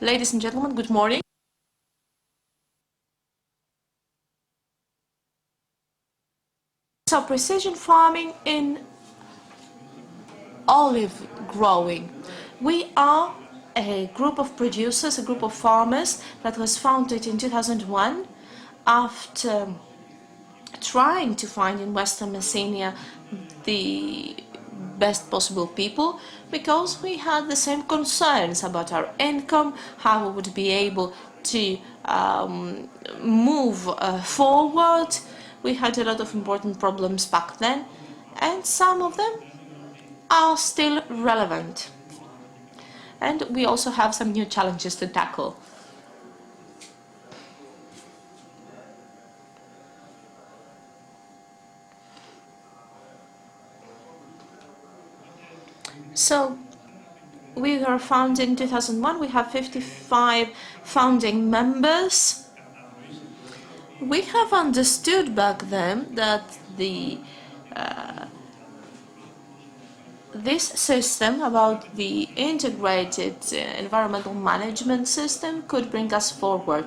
Ladies and gentlemen, good morning. So, precision farming in olive growing. We are a group of producers, a group of farmers that was founded in 2001 after trying to find in Western Messinia the best possible people, because we had the same concerns about our income, how we would be able to move forward. We had a lot of important problems back then, and some of them are still relevant. And we also have some new challenges to tackle. So, we were founded in 2001. We have 55 founding members. We have understood back then that this system about the integrated environmental management system could bring us forward.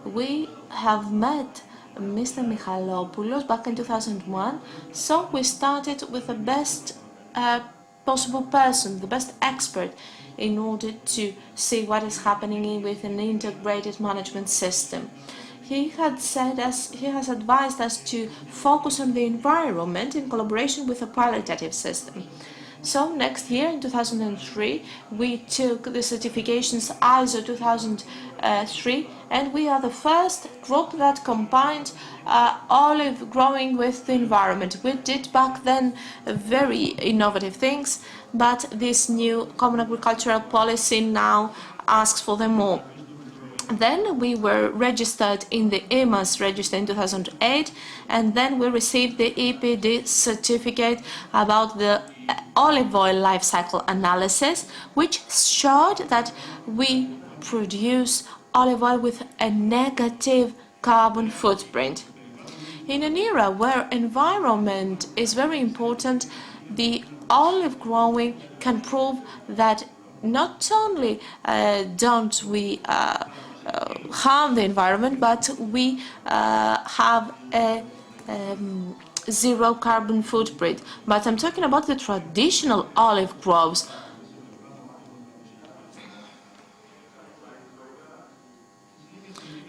We have met Mr. Michalopoulos back in 2001, so we started with the best possible person, the best expert, in order to see what is happening with an integrated management system. He has advised us to focus on the environment in collaboration with a qualitative system. So next year, in 2003, we took the certifications ISO 2003, and we are the first group that combined olive growing with the environment. We did back then very innovative things, but this new Common Agricultural Policy now asks for them more. Then we were registered in the EMAS register in 2008, and then we received the EPD certificate about the olive oil life cycle analysis, which showed that we produce olive oil with a negative carbon footprint. In an era where environment is very important, the olive growing can prove that not only don't we harm the environment, but we have a zero carbon footprint. But I'm talking about the traditional olive groves.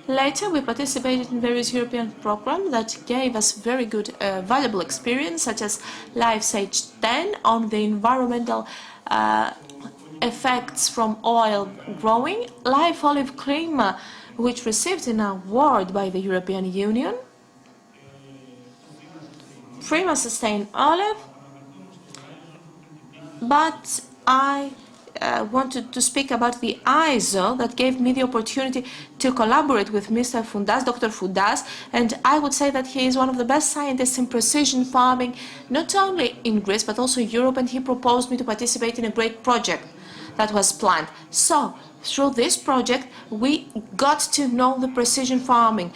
Later, we participated in various European programs that gave us very good, valuable experience, such as LifeSage 10 on the environmental effects from oil growing, Life Olive Cream, which received an award by the European Union, Prima Sustain Olive. But I wanted to speak about the ISO that gave me the opportunity to collaborate with Mr. Fountas, Dr. Fountas, and I would say that he is one of the best scientists in precision farming, not only in Greece but also in Europe, and he proposed me to participate in a great project that was planned. So, through this project, we got to know the precision farming.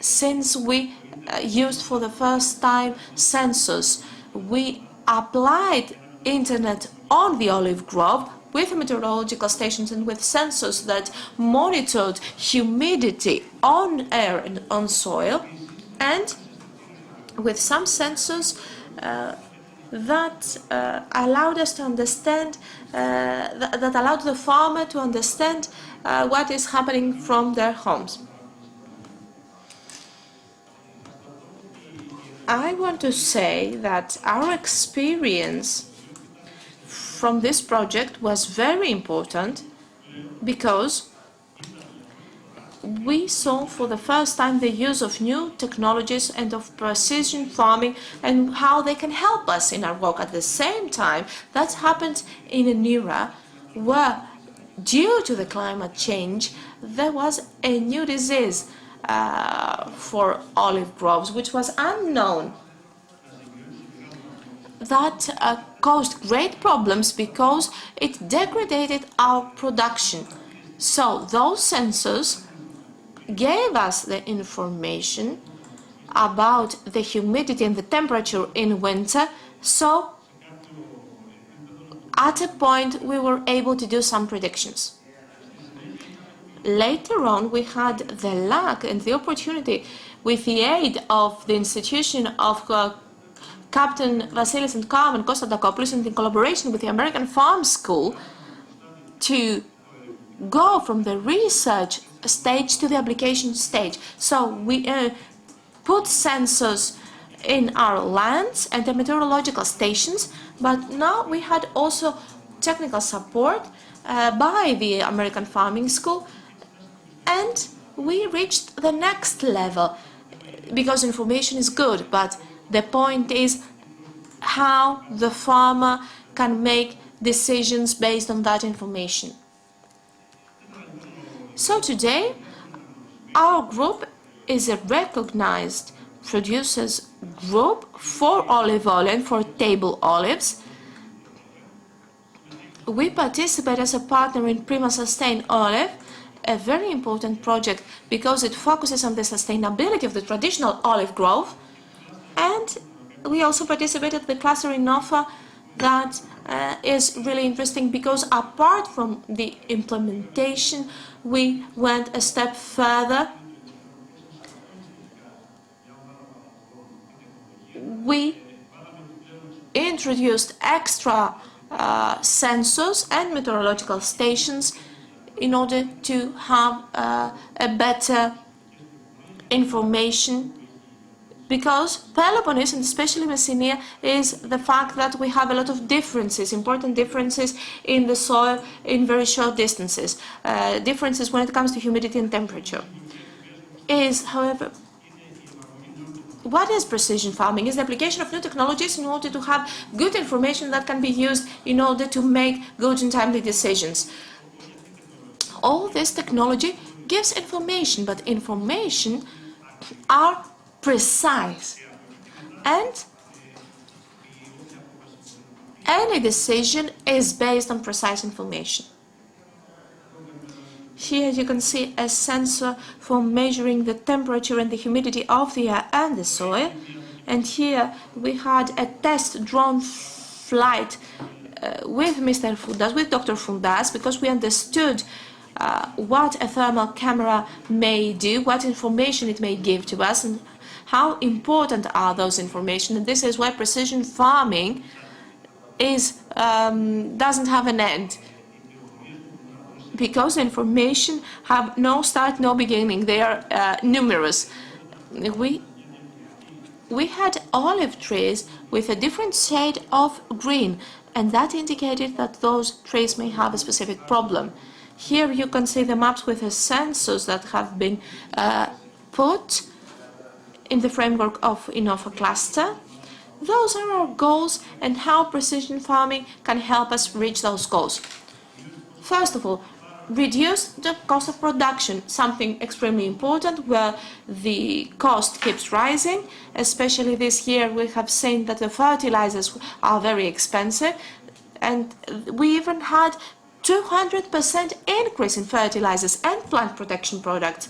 Since we used for the first time sensors, we applied internet on the olive grove with meteorological stations and with sensors that monitored humidity on air and on soil, and with some sensors that allowed us to understand, that allowed the farmer to understand what is happening from their homes. I want to say that our experience from this project was very important, because we saw for the first time the use of new technologies and of precision farming and how they can help us in our work. At the same time, that happened in an era where, due to the climate change, there was a new disease for olive groves, which was unknown, that caused great problems because it degraded our production. So those sensors gave us the information about the humidity and the temperature in winter, so at a point we were able to do some predictions. Later on, we had the luck and the opportunity, with the aid of the institution of Captain Vasilis and Carmen Kostadakopoulos, and in collaboration with the American Farm School, to go from the research stage to the application stage. So we put sensors in our lands and the meteorological stations, but now we had also technical support by the American Farming School, and we reached the next level, because information is good, but the point is how the farmer can make decisions based on that information. So today, our group is a recognized producers group for olive oil and for table olives. We participate as a partner in Prima Sustain Olive, a very important project because it focuses on the sustainability of the traditional olive growth, and we also participated in the cluster in Nova that is really interesting because apart from the implementation, we went a step further. We introduced extra sensors and meteorological stations in order to have a better information, because Peloponnese, and especially Messinia, is the fact that we have a lot of differences, important differences in the soil in very short distances, differences when it comes to humidity and temperature. However, what is precision farming? Is the application of new technologies in order to have good information that can be used in order to make good and timely decisions. All this technology gives information, but information are precise, and any decision is based on precise information. Here you can see a sensor for measuring the temperature and the humidity of the air and the soil, and here we had a test drone flight with Mr. Fountas, with Dr. Fountas, because we understood what a thermal camera may do, what information it may give to us, and how important are those information. And this is why precision farming doesn't have an end, because information have no start, no beginning. They are numerous. We had olive trees with a different shade of green, and that indicated that those trees may have a specific problem. Here you can see the maps with the sensors that have been put in the framework of Innova cluster. Those are our goals and how precision farming can help us reach those goals. First of all, reduce the cost of production, something extremely important where the cost keeps rising. Especially this year we have seen that the fertilizers are very expensive, and we even had 200% increase in fertilizers and plant protection products.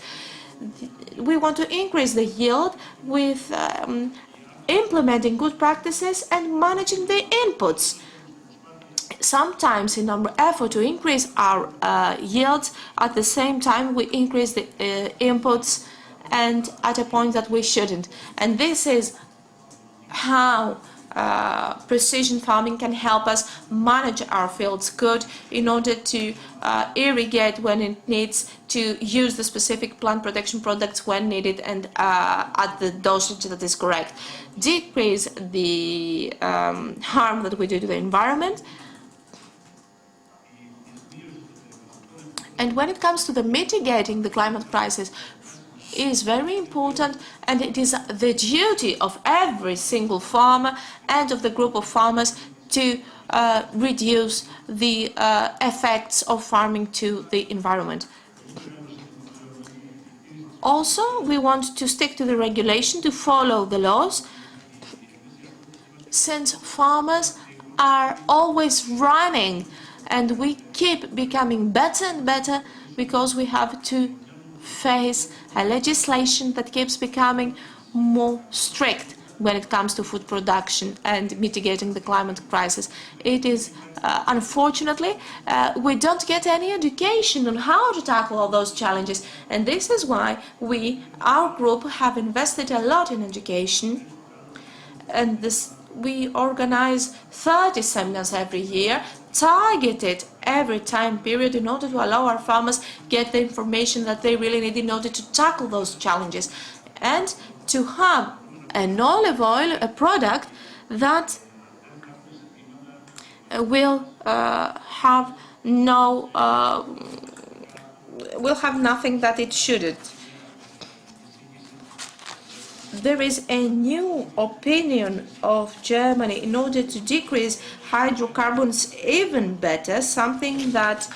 We want to increase the yield with implementing good practices and managing the inputs. Sometimes in our effort to increase our yields, at the same time we increase the inputs, and at a point that we shouldn't. And this is how precision farming can help us manage our fields good in order to irrigate when it needs, to use the specific plant protection products when needed and at the dosage that is correct, decrease the harm that we do to the environment. And when it comes to the mitigating the climate crisis, is very important, and it is the duty of every single farmer and of the group of farmers to reduce the effects of farming to the environment. Also, we want to stick to the regulation, to follow the laws, since farmers are always running, and we keep becoming better and better because we have to face a legislation that keeps becoming more strict. when it comes to food production and mitigating the climate crisis. It is, unfortunately, we don't get any education on how to tackle all those challenges. And this is why our group, have invested a lot in education. And we organize 30 seminars every year, targeted every time period, in order to allow our farmers get the information that they really need in order to tackle those challenges, and to have an olive oil, a product that will have nothing that it shouldn't. There is a new opinion of Germany in order to decrease hydrocarbons even better, something that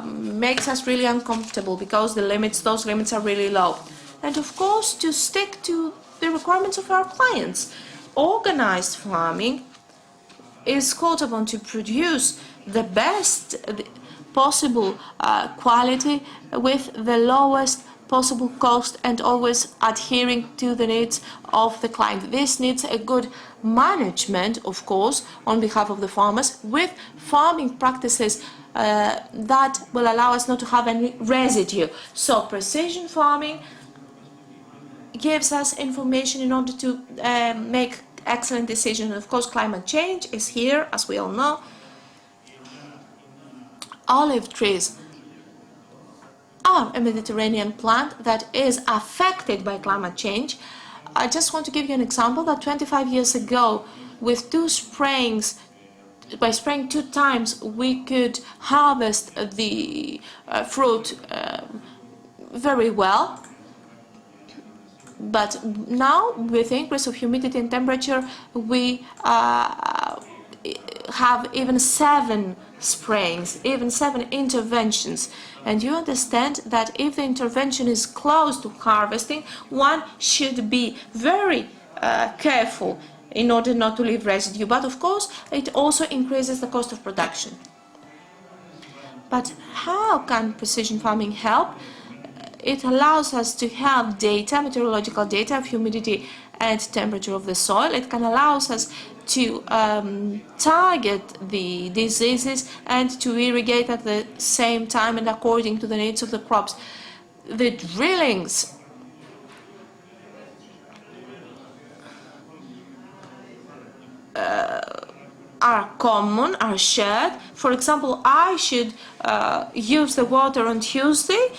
makes us really uncomfortable, because those limits are really low. And of course, to stick to the requirements of our clients. Organized farming is called upon to produce the best possible quality with the lowest possible cost, and always adhering to the needs of the client. This needs a good management, of course, on behalf of the farmers, with farming practices that will allow us not to have any residue. So precision farming gives us information in order to make excellent decisions. Of course, climate change is here, as we all know. Olive trees are a Mediterranean plant that is affected by climate change. I just want to give you an example that 25 years ago, with by spraying 2 times, we could harvest the fruit very well. But now, with the increase of humidity and temperature, we have even 7 sprayings, even 7 interventions. And you understand that if the intervention is close to harvesting, one should be very careful in order not to leave residue. But of course, it also increases the cost of production. But how can precision farming help? It allows us to have data, meteorological data of humidity and temperature of the soil. It can allow us to target the diseases and to irrigate at the same time and according to the needs of the crops. The drillings are common, are shared. For example, I should use the water on Tuesday,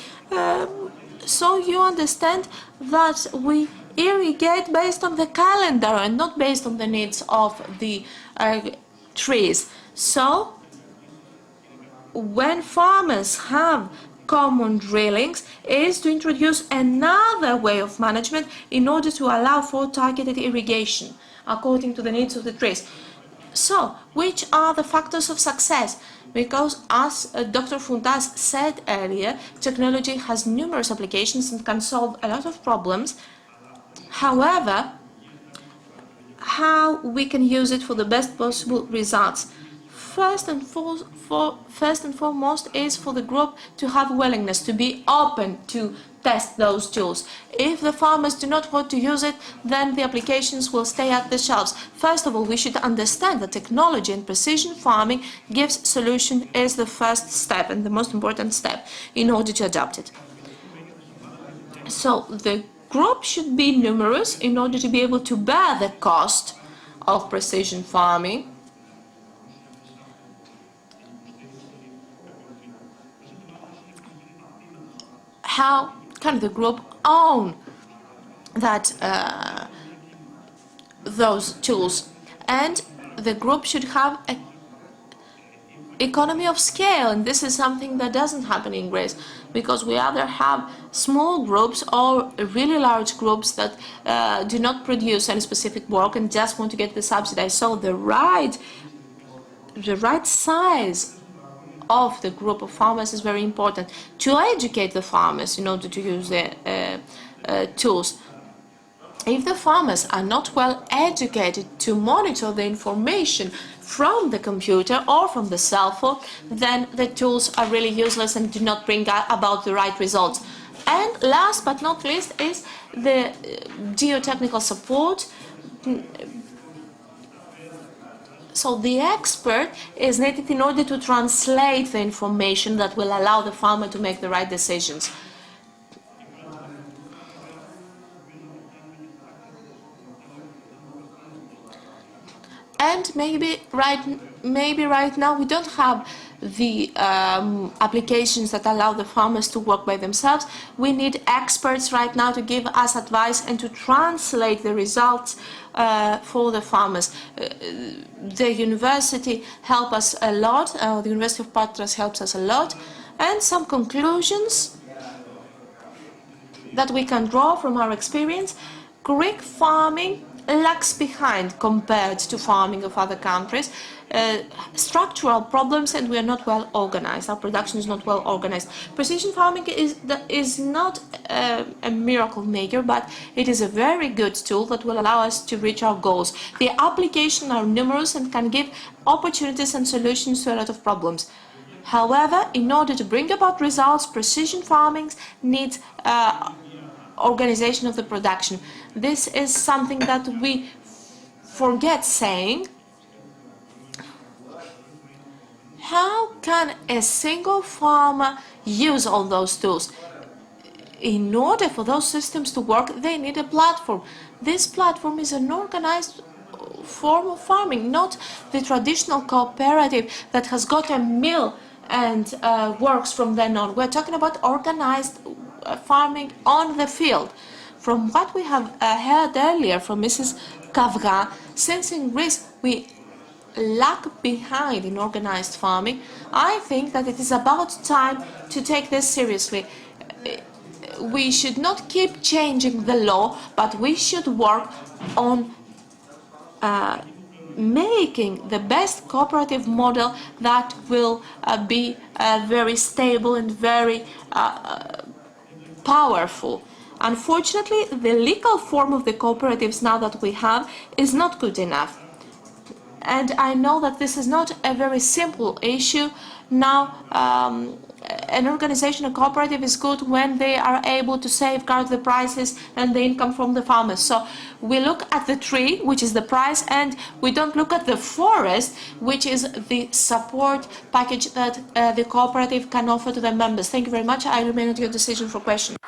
so you understand that we irrigate based on the calendar and not based on the needs of the trees. So when farmers have common drillings, is to introduce another way of management in order to allow for targeted irrigation according to the needs of the trees. So, which are the factors of success? Because, as Dr. Fountas said earlier, technology has numerous applications and can solve a lot of problems. However, how we can use it for the best possible results? First and foremost is for the group to have willingness, to be open to test those tools. If the farmers do not want to use it, then the applications will stay at the shelves. First of all, we should understand that technology and precision farming gives solution is the first step and the most important step in order to adopt it. So the group should be numerous in order to be able to bear the cost of precision farming. How can the group own that those tools? And the group should have an economy of scale, and this is something that doesn't happen in Greece, because we either have small groups or really large groups that do not produce any specific work and just want to get the subsidies. So the right size of the group of farmers is very important to educate the farmers in order to use the tools. If the farmers are not well educated to monitor the information from the computer or from the cell phone, then the tools are really useless and do not bring about the right results. And last but not least is the geotechnical support. So the expert is needed in order to translate the information that will allow the farmer to make the right decisions. And maybe right now we don't have the applications that allow the farmers to work by themselves. We need experts right now to give us advice and to translate the results for the farmers. The university helps us a lot. The University of Patras helps us a lot. And some conclusions that we can draw from our experience: Greek farming lags behind compared to farming of other countries. Structural problems, and we are not well organized. Our production is not well organized. Precision farming is not a miracle maker, but it is a very good tool that will allow us to reach our goals. The applications are numerous and can give opportunities and solutions to a lot of problems. However, in order to bring about results, precision farming needs organization of the production. This is something that we forget saying. How can a single farmer use all those tools? In order for those systems to work, they need a platform. This platform is an organized form of farming, not the traditional cooperative that has got a mill and works from then on. We're talking about organized farming on the field. From what we have heard earlier from Mrs. Kavga, since in Greece we lag behind in organized farming, I think that it is about time to take this seriously. We should not keep changing the law, but we should work on making the best cooperative model that will be very stable and very powerful. Unfortunately, the legal form of the cooperatives now that we have is not good enough. And I know that this is not a very simple issue. Now, an organization, a cooperative, is good when they are able to safeguard the prices and the income from the farmers. So we look at the tree, which is the price, and we don't look at the forest, which is the support package that the cooperative can offer to the members. Thank you very much. I remain at your decision for questions.